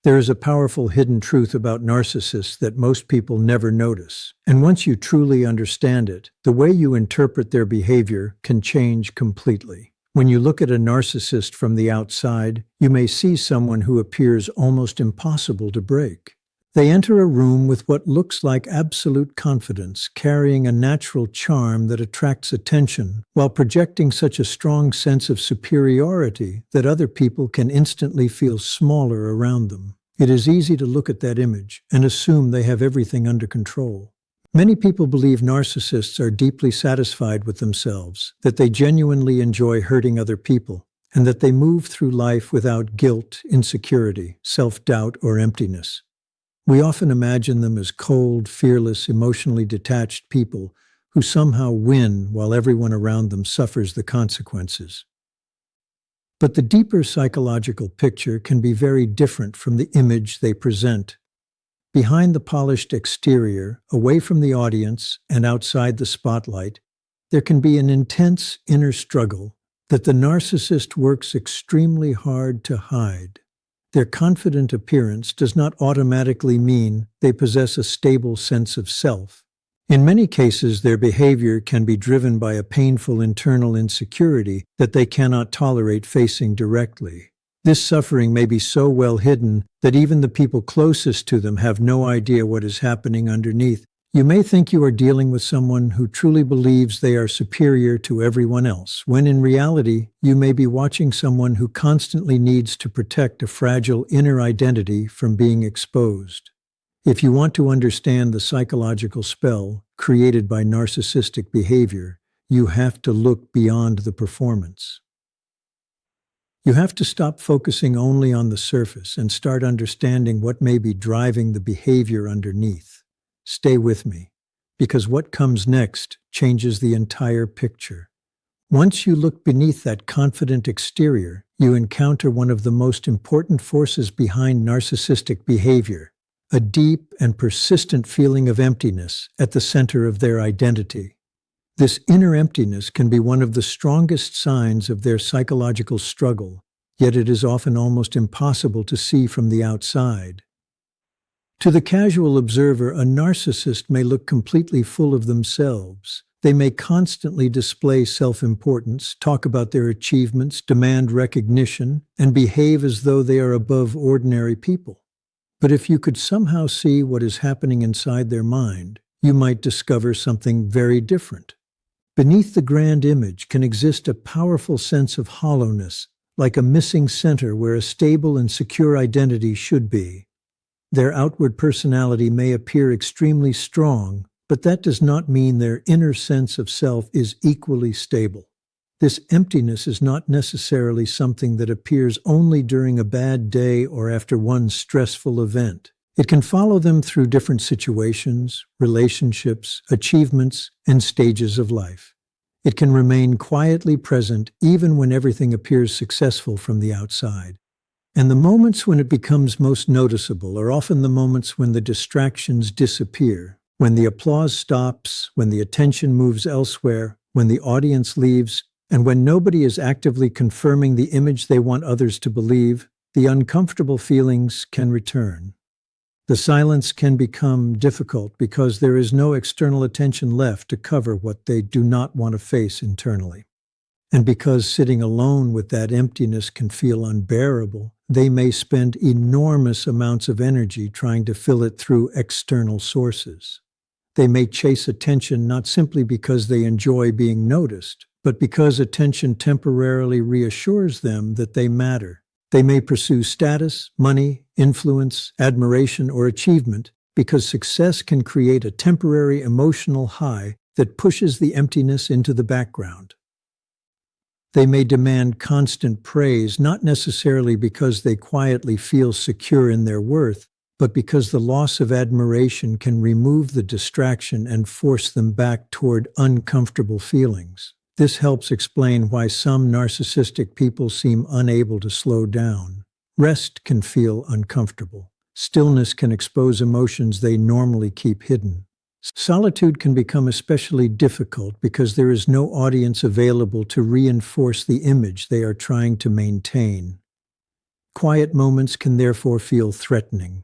There is a powerful hidden truth about narcissists that most people never notice. And once you truly understand it, the way you interpret their behavior can change completely. When you look at a narcissist from the outside, you may see someone who appears almost impossible to break. They enter a room with what looks like absolute confidence, carrying a natural charm that attracts attention, while projecting such a strong sense of superiority that other people can instantly feel smaller around them. It is easy to look at that image and assume they have everything under control. Many people believe narcissists are deeply satisfied with themselves, that they genuinely enjoy hurting other people, and that they move through life without guilt, insecurity, self-doubt, or emptiness. We often imagine them as cold, fearless, emotionally detached people who somehow win while everyone around them suffers the consequences. But the deeper psychological picture can be very different from the image they present. Behind the polished exterior, away from the audience and outside the spotlight, there can be an intense inner struggle that the narcissist works extremely hard to hide. Their confident appearance does not automatically mean they possess a stable sense of self. In many cases, their behavior can be driven by a painful internal insecurity that they cannot tolerate facing directly. This suffering may be so well hidden that even the people closest to them have no idea what is happening underneath. You may think you are dealing with someone who truly believes they are superior to everyone else, when in reality, you may be watching someone who constantly needs to protect a fragile inner identity from being exposed. If you want to understand the psychological spell created by narcissistic behavior, you have to look beyond the performance. You have to stop focusing only on the surface and start understanding what may be driving the behavior underneath. Stay with me, because what comes next changes the entire picture. Once you look beneath that confident exterior, you encounter one of the most important forces behind narcissistic behavior, a deep and persistent feeling of emptiness at the center of their identity. This inner emptiness can be one of the strongest signs of their psychological struggle, yet it is often almost impossible to see from the outside. To the casual observer, a narcissist may look completely full of themselves. They may constantly display self-importance, talk about their achievements, demand recognition, and behave as though they are above ordinary people. But if you could somehow see what is happening inside their mind, you might discover something very different. Beneath the grand image can exist a powerful sense of hollowness, like a missing center where a stable and secure identity should be. Their outward personality may appear extremely strong, but that does not mean their inner sense of self is equally stable. This emptiness is not necessarily something that appears only during a bad day or after one stressful event. It can follow them through different situations, relationships, achievements, and stages of life. It can remain quietly present even when everything appears successful from the outside. And the moments when it becomes most noticeable are often the moments when the distractions disappear, when the applause stops, when the attention moves elsewhere, when the audience leaves, and when nobody is actively confirming the image they want others to believe. The uncomfortable feelings can return. The silence can become difficult because there is no external attention left to cover what they do not want to face internally. And because sitting alone with that emptiness can feel unbearable, they may spend enormous amounts of energy trying to fill it through external sources. They may chase attention not simply because they enjoy being noticed, but because attention temporarily reassures them that they matter. They may pursue status, money, influence, admiration, or achievement because success can create a temporary emotional high that pushes the emptiness into the background. They may demand constant praise, not necessarily because they quietly feel secure in their worth, but because the loss of admiration can remove the distraction and force them back toward uncomfortable feelings. This helps explain why some narcissistic people seem unable to slow down. Rest can feel uncomfortable. Stillness can expose emotions they normally keep hidden. Solitude can become especially difficult because there is no audience available to reinforce the image they are trying to maintain. Quiet moments can therefore feel threatening.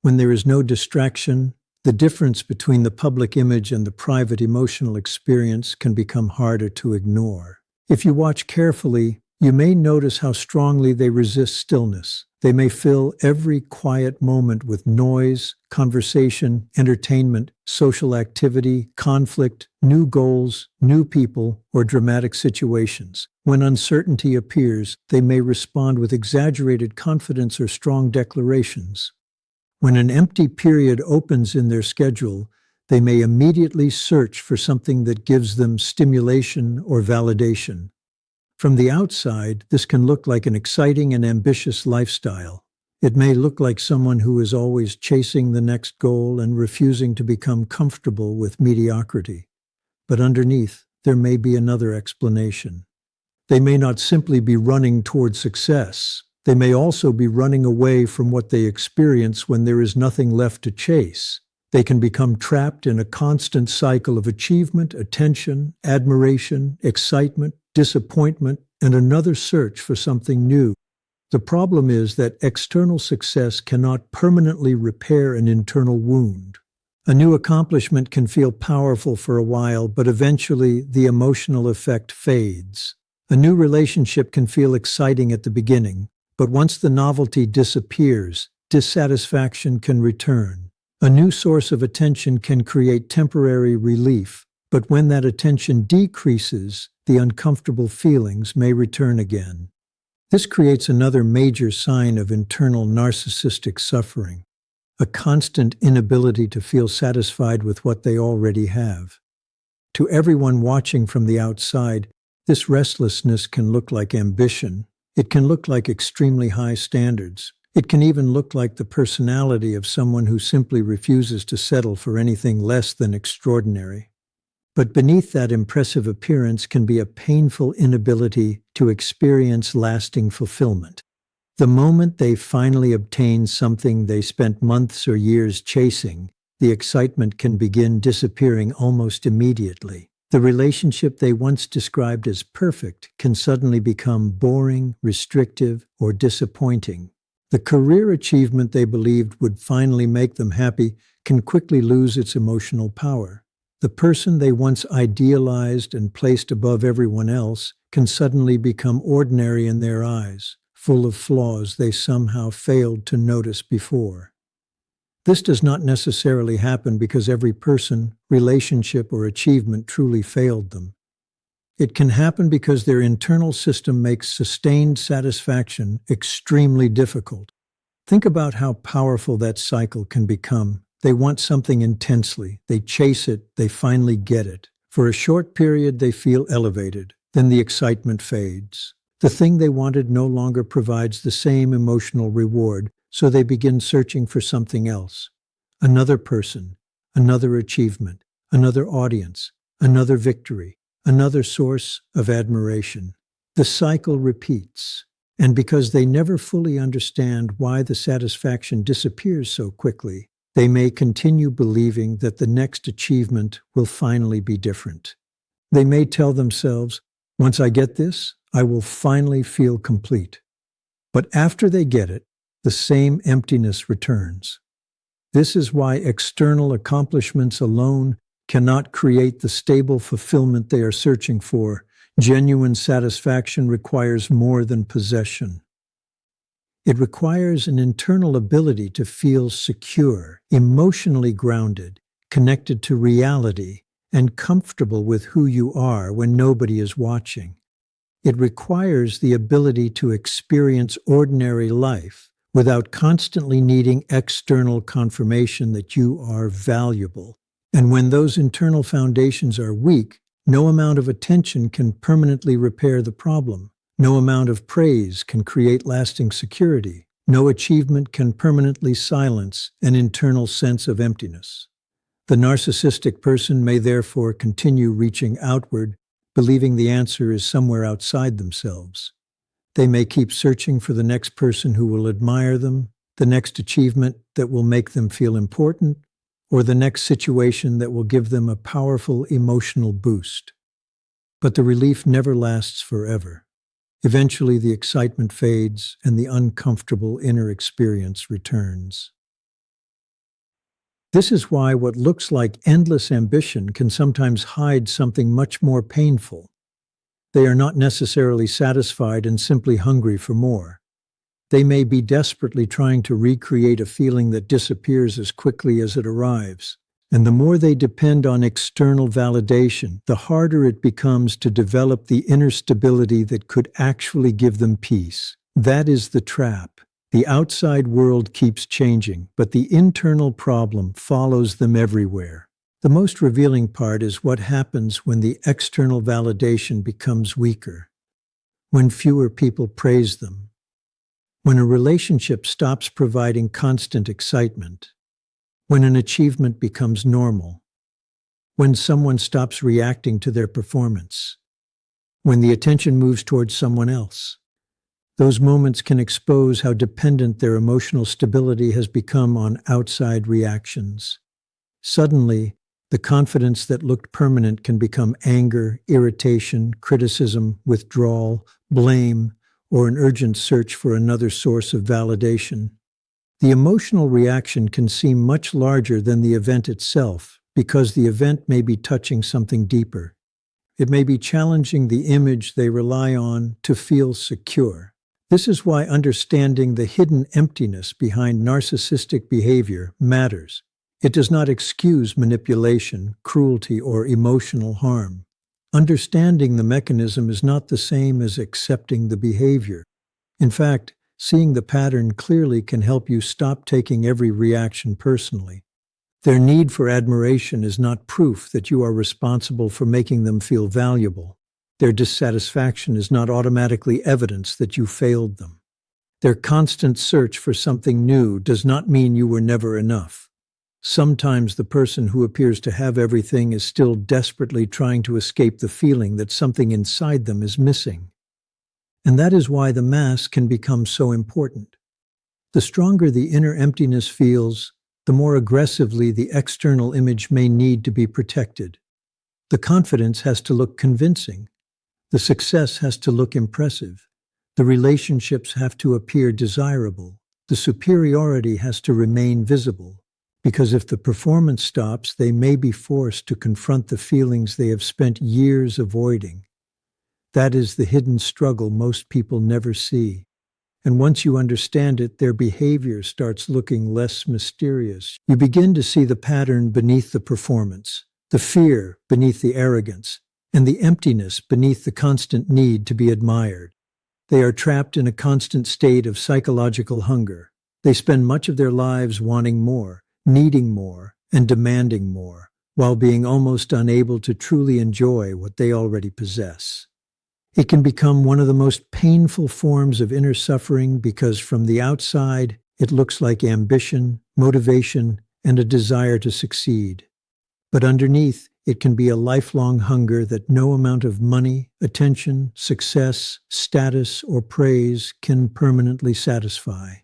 When there is no distraction, the difference between the public image and the private emotional experience can become harder to ignore. If you watch carefully, you may notice how strongly they resist stillness. They may fill every quiet moment with noise, conversation, entertainment, social activity, conflict, new goals, new people, or dramatic situations. When uncertainty appears, they may respond with exaggerated confidence or strong declarations. When an empty period opens in their schedule, they may immediately search for something that gives them stimulation or validation. From the outside, this can look like an exciting and ambitious lifestyle. It may look like someone who is always chasing the next goal and refusing to become comfortable with mediocrity. But underneath, there may be another explanation. They may not simply be running toward success. They may also be running away from what they experience when there is nothing left to chase. They can become trapped in a constant cycle of achievement, attention, admiration, excitement, disappointment, and another search for something new. The problem is that external success cannot permanently repair an internal wound. A new accomplishment can feel powerful for a while, but eventually the emotional effect fades. A new relationship can feel exciting at the beginning, but once the novelty disappears, dissatisfaction can return. A new source of attention can create temporary relief, but when that attention decreases, the uncomfortable feelings may return again. This creates another major sign of internal narcissistic suffering, a constant inability to feel satisfied with what they already have. To everyone watching from the outside, this restlessness can look like ambition. It can look like extremely high standards. It can even look like the personality of someone who simply refuses to settle for anything less than extraordinary. But beneath that impressive appearance can be a painful inability to experience lasting fulfillment. The moment they finally obtain something they spent months or years chasing, the excitement can begin disappearing almost immediately. The relationship they once described as perfect can suddenly become boring, restrictive, or disappointing. The career achievement they believed would finally make them happy can quickly lose its emotional power. The person they once idealized and placed above everyone else can suddenly become ordinary in their eyes, full of flaws they somehow failed to notice before. This does not necessarily happen because every person, relationship, or achievement truly failed them. It can happen because their internal system makes sustained satisfaction extremely difficult. Think about how powerful that cycle can become. They want something intensely, they chase it, they finally get it. For a short period they feel elevated, then the excitement fades. The thing they wanted no longer provides the same emotional reward, so they begin searching for something else. Another person, another achievement, another audience, another victory, another source of admiration. The cycle repeats, and because they never fully understand why the satisfaction disappears so quickly, they may continue believing that the next achievement will finally be different. They may tell themselves, "Once I get this, I will finally feel complete." But after they get it, the same emptiness returns. This is why external accomplishments alone cannot create the stable fulfillment they are searching for. Genuine satisfaction requires more than possession. It requires an internal ability to feel secure, emotionally grounded, connected to reality, and comfortable with who you are when nobody is watching. It requires the ability to experience ordinary life without constantly needing external confirmation that you are valuable. And when those internal foundations are weak, no amount of attention can permanently repair the problem. No amount of praise can create lasting security. No achievement can permanently silence an internal sense of emptiness. The narcissistic person may therefore continue reaching outward, believing the answer is somewhere outside themselves. They may keep searching for the next person who will admire them, the next achievement that will make them feel important, or the next situation that will give them a powerful emotional boost. But the relief never lasts forever. Eventually, the excitement fades and the uncomfortable inner experience returns. This is why what looks like endless ambition can sometimes hide something much more painful. They are not necessarily satisfied and simply hungry for more. They may be desperately trying to recreate a feeling that disappears as quickly as it arrives. And the more they depend on external validation, the harder it becomes to develop the inner stability that could actually give them peace. That is the trap. The outside world keeps changing, but the internal problem follows them everywhere. The most revealing part is what happens when the external validation becomes weaker, when fewer people praise them, when a relationship stops providing constant excitement, when an achievement becomes normal, when someone stops reacting to their performance, when the attention moves towards someone else. Those moments can expose how dependent their emotional stability has become on outside reactions. Suddenly, the confidence that looked permanent can become anger, irritation, criticism, withdrawal, blame, or an urgent search for another source of validation. The emotional reaction can seem much larger than the event itself because the event may be touching something deeper. It may be challenging the image they rely on to feel secure. This is why understanding the hidden emptiness behind narcissistic behavior matters. It does not excuse manipulation, cruelty, or emotional harm. Understanding the mechanism is not the same as accepting the behavior. In fact, seeing the pattern clearly can help you stop taking every reaction personally. Their need for admiration is not proof that you are responsible for making them feel valuable. Their dissatisfaction is not automatically evidence that you failed them. Their constant search for something new does not mean you were never enough. Sometimes the person who appears to have everything is still desperately trying to escape the feeling that something inside them is missing. And that is why the mask can become so important. The stronger the inner emptiness feels, the more aggressively the external image may need to be protected. The confidence has to look convincing. The success has to look impressive. The relationships have to appear desirable. The superiority has to remain visible. Because if the performance stops, they may be forced to confront the feelings they have spent years avoiding. That is the hidden struggle most people never see. And once you understand it, their behavior starts looking less mysterious. You begin to see the pattern beneath the performance, the fear beneath the arrogance, and the emptiness beneath the constant need to be admired. They are trapped in a constant state of psychological hunger. They spend much of their lives wanting more, needing more, and demanding more, while being almost unable to truly enjoy what they already possess. It can become one of the most painful forms of inner suffering because from the outside, it looks like ambition, motivation, and a desire to succeed. But underneath, it can be a lifelong hunger that no amount of money, attention, success, status, or praise can permanently satisfy.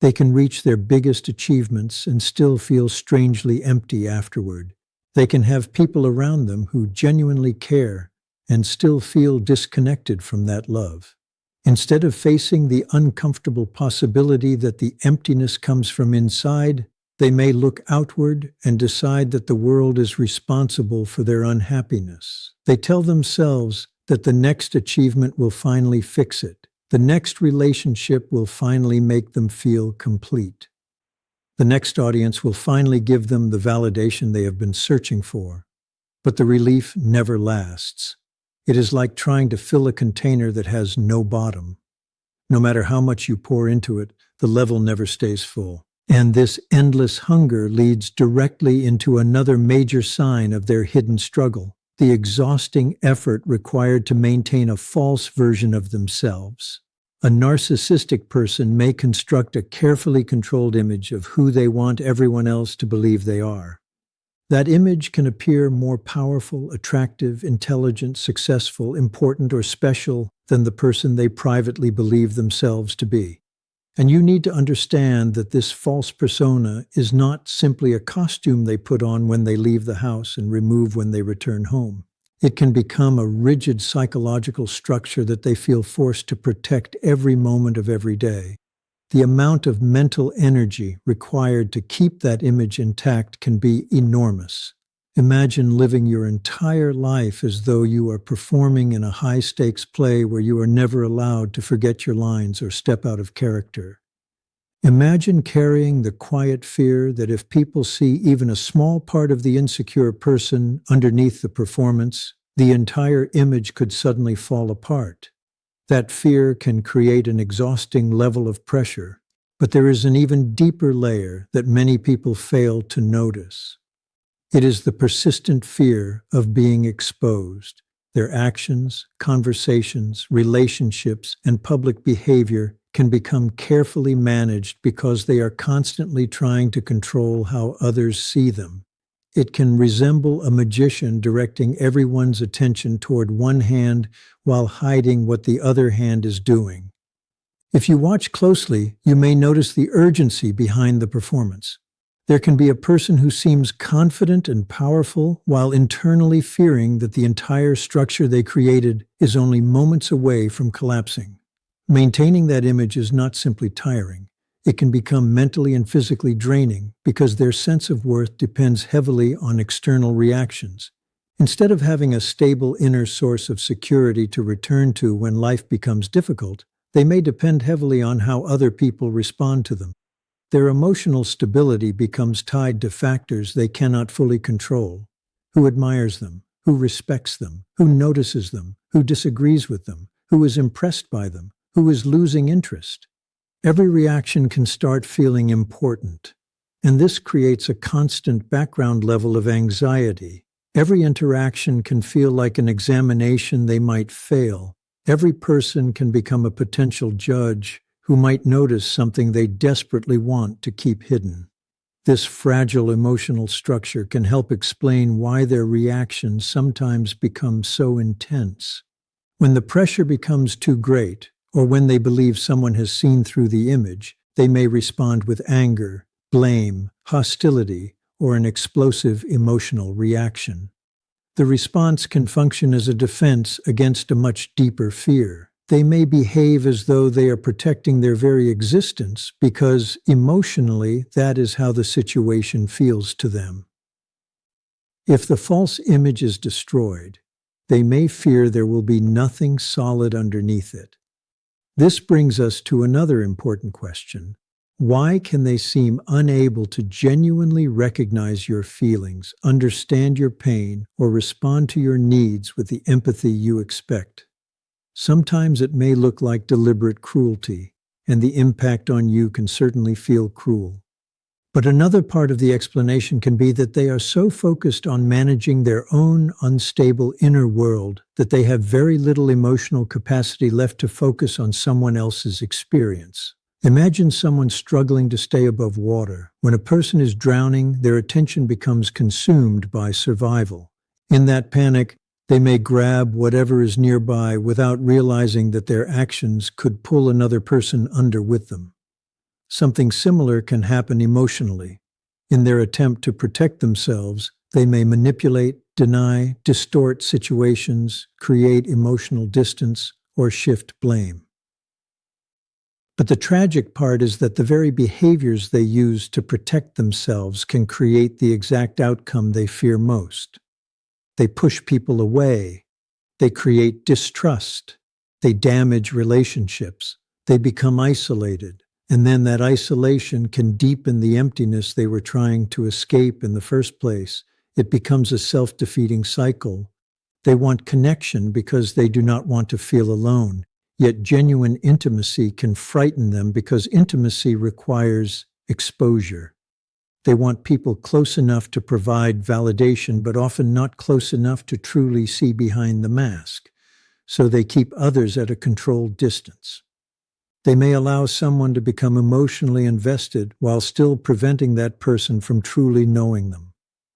They can reach their biggest achievements and still feel strangely empty afterward. They can have people around them who genuinely care and still feel disconnected from that love. Instead of facing the uncomfortable possibility that the emptiness comes from inside, they may look outward and decide that the world is responsible for their unhappiness. They tell themselves that the next achievement will finally fix it. The next relationship will finally make them feel complete. The next audience will finally give them the validation they have been searching for. But the relief never lasts. It is like trying to fill a container that has no bottom. No matter how much you pour into it, the level never stays full. And this endless hunger leads directly into another major sign of their hidden struggle, the exhausting effort required to maintain a false version of themselves. A narcissistic person may construct a carefully controlled image of who they want everyone else to believe they are. That image can appear more powerful, attractive, intelligent, successful, important, or special than the person they privately believe themselves to be. And you need to understand that this false persona is not simply a costume they put on when they leave the house and remove when they return home. It can become a rigid psychological structure that they feel forced to protect every moment of every day. The amount of mental energy required to keep that image intact can be enormous. Imagine living your entire life as though you are performing in a high-stakes play where you are never allowed to forget your lines or step out of character. Imagine carrying the quiet fear that if people see even a small part of the insecure person underneath the performance, the entire image could suddenly fall apart. That fear can create an exhausting level of pressure, but there is an even deeper layer that many people fail to notice. It is the persistent fear of being exposed. Their actions, conversations, relationships, and public behavior can become carefully managed because they are constantly trying to control how others see them. It can resemble a magician directing everyone's attention toward one hand while hiding what the other hand is doing. If you watch closely, you may notice the urgency behind the performance. There can be a person who seems confident and powerful while internally fearing that the entire structure they created is only moments away from collapsing. Maintaining that image is not simply tiring. It can become mentally and physically draining because their sense of worth depends heavily on external reactions. Instead of having a stable inner source of security to return to when life becomes difficult, they may depend heavily on how other people respond to them. Their emotional stability becomes tied to factors they cannot fully control. Who admires them? Who respects them? Who notices them? Who disagrees with them? Who is impressed by them? Who is losing interest? Every reaction can start feeling important, and this creates a constant background level of anxiety. Every interaction can feel like an examination they might fail. Every person can become a potential judge who might notice something they desperately want to keep hidden. This fragile emotional structure can help explain why their reactions sometimes become so intense. When the pressure becomes too great, or when they believe someone has seen through the image, they may respond with anger, blame, hostility, or an explosive emotional reaction. The response can function as a defense against a much deeper fear. They may behave as though they are protecting their very existence because, emotionally, that is how the situation feels to them. If the false image is destroyed, they may fear there will be nothing solid underneath it. This brings us to another important question. Why can they seem unable to genuinely recognize your feelings, understand your pain, or respond to your needs with the empathy you expect? Sometimes it may look like deliberate cruelty, and the impact on you can certainly feel cruel. But another part of the explanation can be that they are so focused on managing their own unstable inner world that they have very little emotional capacity left to focus on someone else's experience. Imagine someone struggling to stay above water. When a person is drowning, their attention becomes consumed by survival. In that panic, they may grab whatever is nearby without realizing that their actions could pull another person under with them. Something similar can happen emotionally. In their attempt to protect themselves, they may manipulate, deny, distort situations, create emotional distance, or shift blame. But the tragic part is that the very behaviors they use to protect themselves can create the exact outcome they fear most. They push people away. They create distrust. They damage relationships. They become isolated. And then that isolation can deepen the emptiness they were trying to escape in the first place. It becomes a self-defeating cycle. They want connection because they do not want to feel alone. Yet genuine intimacy can frighten them because intimacy requires exposure. They want people close enough to provide validation, but often not close enough to truly see behind the mask. So they keep others at a controlled distance. They may allow someone to become emotionally invested while still preventing that person from truly knowing them.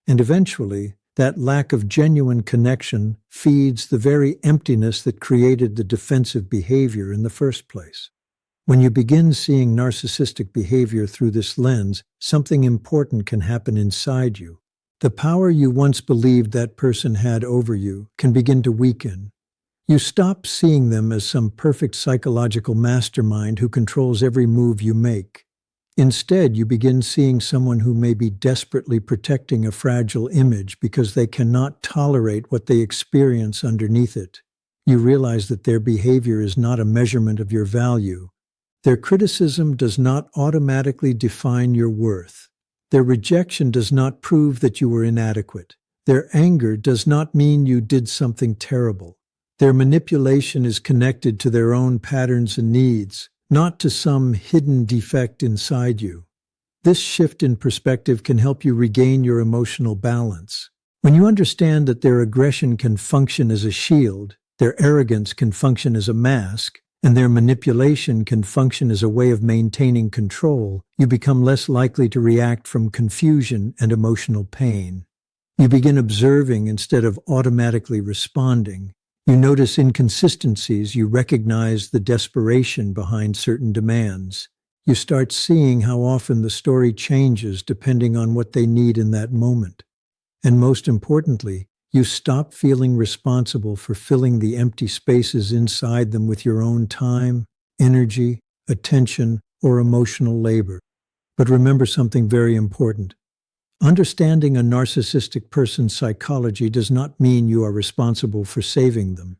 And eventually, that lack of genuine connection feeds the very emptiness that created the defensive behavior in the first place. When you begin seeing narcissistic behavior through this lens, something important can happen inside you. The power you once believed that person had over you can begin to weaken. You stop seeing them as some perfect psychological mastermind who controls every move you make. Instead, you begin seeing someone who may be desperately protecting a fragile image because they cannot tolerate what they experience underneath it. You realize that their behavior is not a measurement of your value. Their criticism does not automatically define your worth. Their rejection does not prove that you were inadequate. Their anger does not mean you did something terrible. Their manipulation is connected to their own patterns and needs, not to some hidden defect inside you. This shift in perspective can help you regain your emotional balance. When you understand that their aggression can function as a shield, their arrogance can function as a mask, and their manipulation can function as a way of maintaining control, you become less likely to react from confusion and emotional pain. You begin observing instead of automatically responding. You notice inconsistencies, you recognize the desperation behind certain demands. You start seeing how often the story changes depending on what they need in that moment. And most importantly, you stop feeling responsible for filling the empty spaces inside them with your own time, energy, attention, or emotional labor. But remember something very important. Understanding a narcissistic person's psychology does not mean you are responsible for saving them.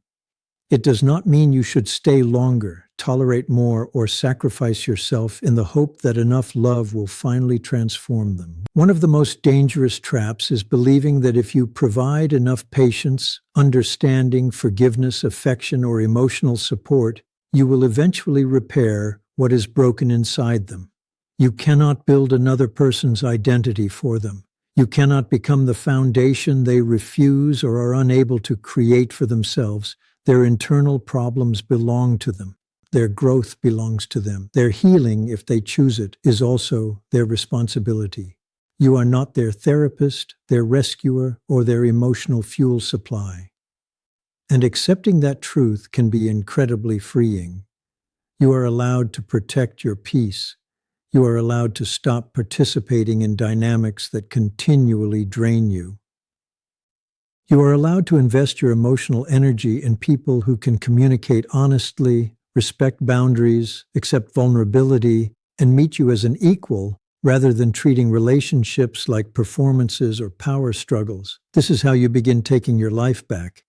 It does not mean you should stay longer, tolerate more, or sacrifice yourself in the hope that enough love will finally transform them. One of the most dangerous traps is believing that if you provide enough patience, understanding, forgiveness, affection, or emotional support, you will eventually repair what is broken inside them. You cannot build another person's identity for them. You cannot become the foundation they refuse or are unable to create for themselves. Their internal problems belong to them. Their growth belongs to them. Their healing, if they choose it, is also their responsibility. You are not their therapist, their rescuer, or their emotional fuel supply. And accepting that truth can be incredibly freeing. You are allowed to protect your peace. You are allowed to stop participating in dynamics that continually drain you. You are allowed to invest your emotional energy in people who can communicate honestly, respect boundaries, accept vulnerability, and meet you as an equal rather than treating relationships like performances or power struggles. This is how you begin taking your life back.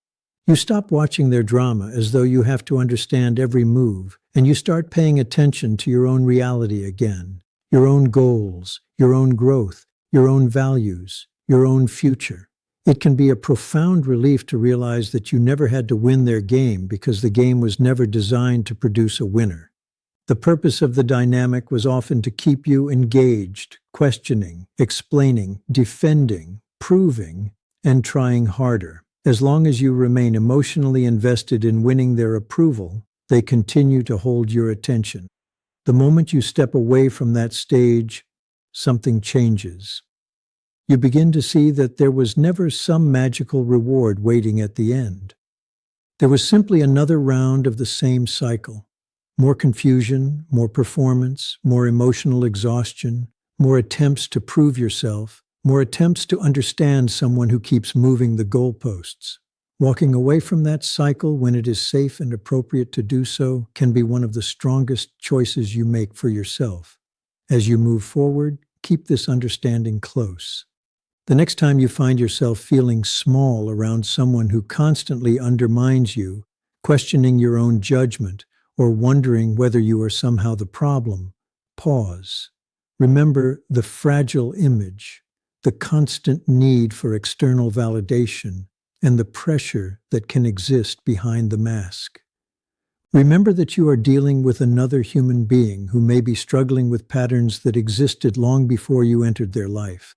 You stop watching their drama as though you have to understand every move, and you start paying attention to your own reality again, your own goals, your own growth, your own values, your own future. It can be a profound relief to realize that you never had to win their game because the game was never designed to produce a winner. The purpose of the dynamic was often to keep you engaged, questioning, explaining, defending, proving, and trying harder. As long as you remain emotionally invested in winning their approval, they continue to hold your attention. The moment you step away from that stage, something changes. You begin to see that there was never some magical reward waiting at the end. There was simply another round of the same cycle. More confusion, more performance, more emotional exhaustion, more attempts to prove yourself, more attempts to understand someone who keeps moving the goalposts. Walking away from that cycle when it is safe and appropriate to do so can be one of the strongest choices you make for yourself. As you move forward, keep this understanding close. The next time you find yourself feeling small around someone who constantly undermines you, questioning your own judgment, or wondering whether you are somehow the problem, pause. Remember the fragile image, the constant need for external validation, and the pressure that can exist behind the mask. Remember that you are dealing with another human being who may be struggling with patterns that existed long before you entered their life.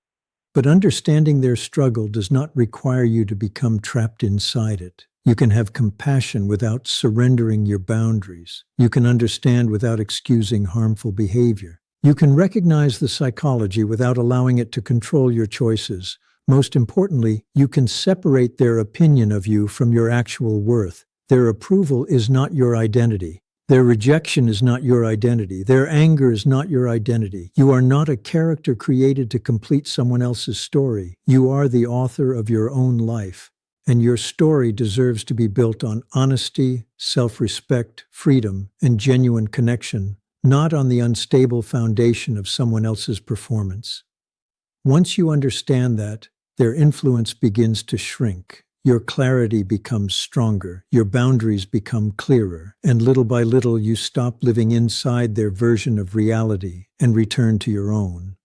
But understanding their struggle does not require you to become trapped inside it. You can have compassion without surrendering your boundaries. You can understand without excusing harmful behavior. You can recognize the psychology without allowing it to control your choices. Most importantly, you can separate their opinion of you from your actual worth. Their approval is not your identity. Their rejection is not your identity. Their anger is not your identity. You are not a character created to complete someone else's story. You are the author of your own life, and your story deserves to be built on honesty, self-respect, freedom, and genuine connection, not on the unstable foundation of someone else's performance. Once you understand that, their influence begins to shrink. Your clarity becomes stronger, your boundaries become clearer, and little by little you stop living inside their version of reality and return to your own.